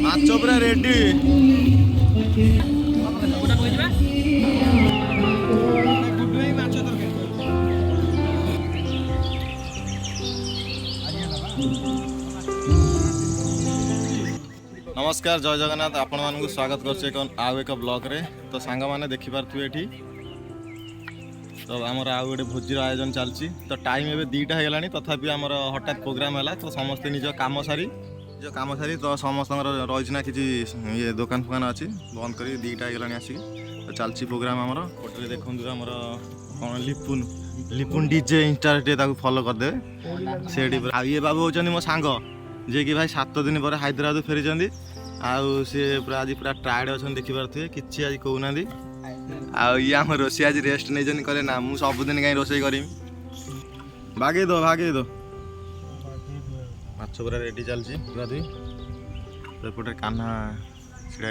ମାଛ ପୁରା ରେଡି। नमस्कार जय जगन्नाथ आपण मानक स्वागत कर एक ब्लॉग रे। तो सांग मैंने देखिपे ये तो आमर आउ गोटे भोजीर आयोजन चलती। तो टाइम एवं 2टा हो गला तथापि आमर हठात प्रोग्राम है तो समस्ते निज काम सारी तो समस्त रही ना कि ये दुकान फुकान अच्छी बंद कर 2टा हो गला आसिक तो चलती प्रोग्राम आमर गोटे देखो आमर कौन लिपुन लिपुन डीजे इंस्टा फॉलो करदे से ये बाबू होचंदी मो सांग जे कि भाई 7 दिन पर हैदराबाद फेरी आउ सी पूरा आज पूरा टायर्ड अच्छा देखिपे कि आज कहूना ये आम रोषे आज रेस्ट नहीं कले ना मुझे सबुदिन कहीं रोषे करी भागे दो माछ पूरा रेडी चलती पूरा दुई एपटे कान्हा छिड़ा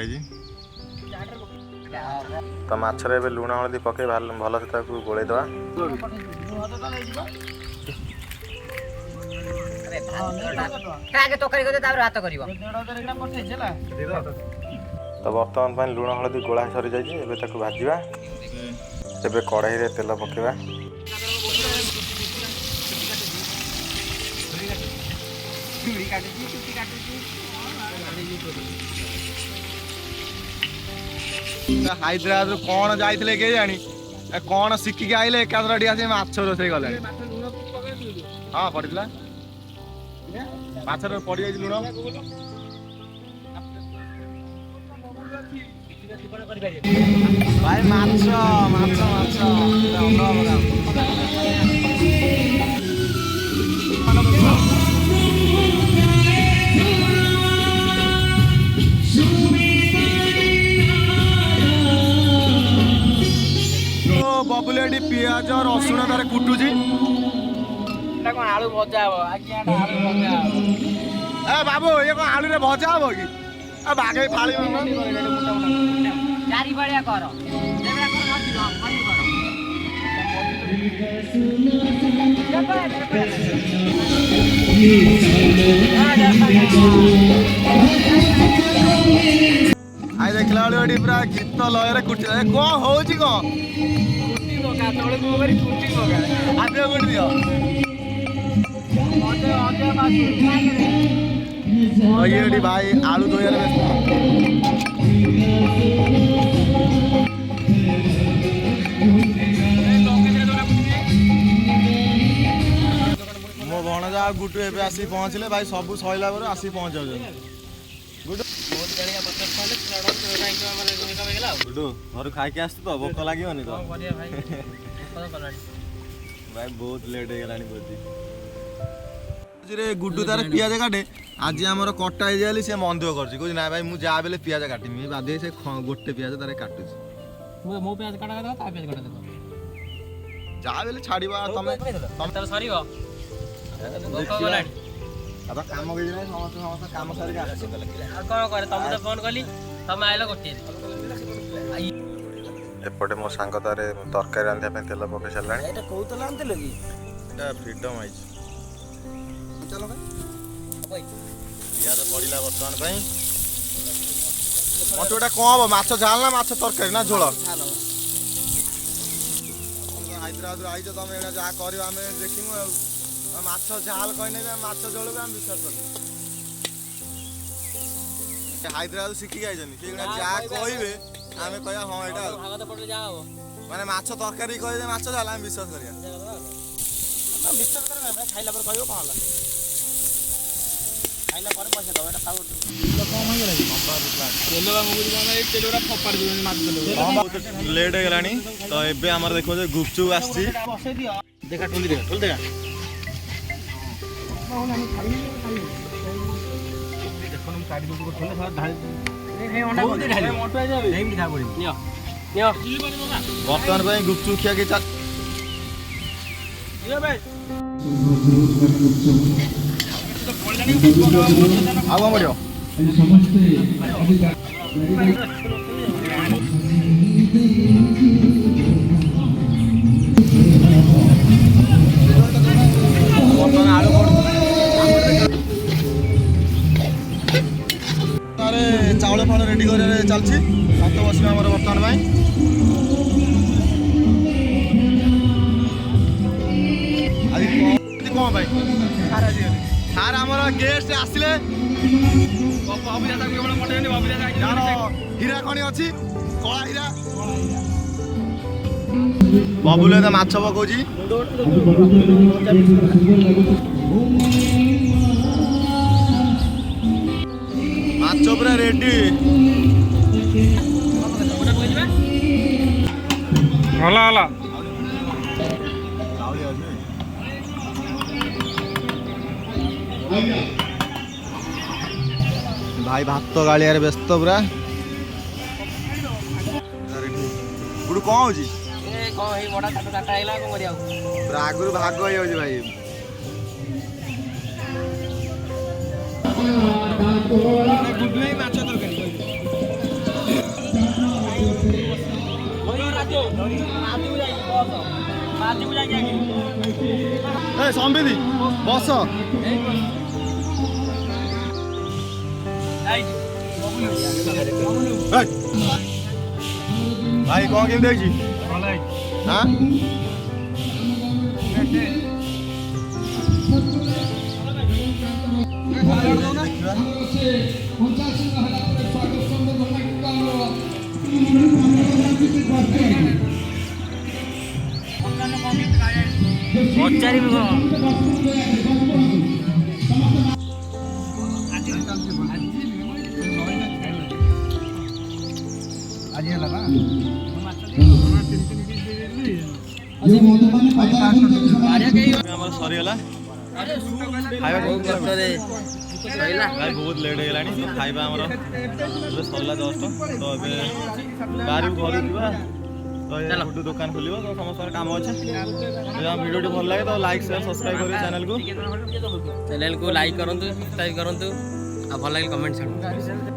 तो माछरे ए लुण हलदी पकई भल से गोल दवा तो बर्तमान लुण हलदी गोला सरी जाइए भाजवा एबे कढ़ाई रे तेल पकेवा हैदराबाद कौन जाइए के जानी कौन शिखिक आइले एकादश आसे माछ रोसे गले हाँ पड़ा माछर पड़ जाइए लुण भाई माछ माछ माछ बबुलेटी पियाज रसुण तार कुटुची कौन आलू भजा हे बाबू ये कौन आलू रे भजा हम कि बागे फाड़ी चारि बड़िया कर आई देखला बेले पूरा गीत लय कुटी कौन हो ये भाई आलू दो मो भणजा गुटू ए आसी पहुँचले भाई सब सैला आसी पहुँच गुटू घर खाई आस तो भोक लगे तो भाई बहुत लेट हो गलानी भोजी गुड्डू तार पियाज काटे आज आम कटा हो सी मन दुख कर ना भाई मुझे जहाँ बेले पियाज काटमी बाध्य से गोटे पियाज तार काटुच जहाँ बेले छाड़ काम काम एपटे मो सांग तारे तरकारी रांधिया तेल पकई सारा फ्रीडम आई पियाज पड़ा बर्तमान मत गोटा कौन हम माछ झाल ना माछ तरकारी ना झोल हैदराबाद आई तुम जहाँ कर देखू माछ झाल कहने माछ झोल को विश्वास कर हैदराबाद शिखिक आई जहाँ कहे आम कह हाँ यहाँ माने माछ तरकारी कहे माछ झाल आम विश्वास करा विश्वास कर खाइला पर कह कौन खाइला पर पैसा दो एटा खाओ तेल लेट हो गलानी तो एबे हमर देखो जे गुपचुप आसी देखा टोली देखा बर्तमान गुपचुप खिया के चल आगो पड़ो ଘରେ ଚାଉଳ ଫାଉଳ ରେଡ଼ି କରିବାରେ ଚାଲିଛି। ଭାତ ବସିବ ଆମର ବର୍ତ୍ତମାନ ପାଇଁ। ଆଜି କ'ଣ ପାଇଁ ସାର୍ ଆମର ଗେଷ୍ଟ ଆସିଲେ ଯାହାର ହୀରା ଖଣି ଅଛି, କଳା ହୀରା। ବବୁଲ ଏବେ ମାଛ ପକଉଛି। ମାଛ ପୁରା ରେଡି। ଭଲ ଭଲ। ଭାଇ ଭାତ ଗାଳିଆରେ ବ୍ୟସ୍ତ ପୁରା। ଗୁଡୁ କ'ଣ ହଉଛି? ପୁରା ଆଗରୁ ଭାଗ ହେଇଯାଉଛି ଭାଇ। ମାଛ ତରକାରୀ ସମ୍ବିତ ବସ। ଭାଇ କ'ଣ କେମିତି ହେଇଛି? ହଁ ଆମର ସରିଗଲା ଖାଇବା। ଭାଇ ବହୁତ ଲେଟ୍ ହେଇଗଲାଣି। ଖାଇବା ଆମର ଏବେ ସରିଲା ଜଷ୍ଟ। ତ ଏବେ ବାହାରକୁ ଘରକୁ ଯିବା। ତ ଗୋଟେ ଦୋକାନ ଖୋଲିବ। ତ ସମସ୍ତଙ୍କର କାମ ଅଛି। ଯଦି ଆମ ଭିଡ଼ିଓଟି ଭଲ ଲାଗେ ତ ଲାଇକ୍ ସେୟାର ସବସ୍କ୍ରାଇବ୍ କରିବେ ଚ୍ୟାନେଲକୁ। ଲାଇକ୍ କରନ୍ତୁ, ସବସ୍କ୍ରାଇବ୍ କରନ୍ତୁ। ଆଉ ଭଲ ଲାଗିଲେ କମେଣ୍ଟ ଛାଡ଼ନ୍ତୁ।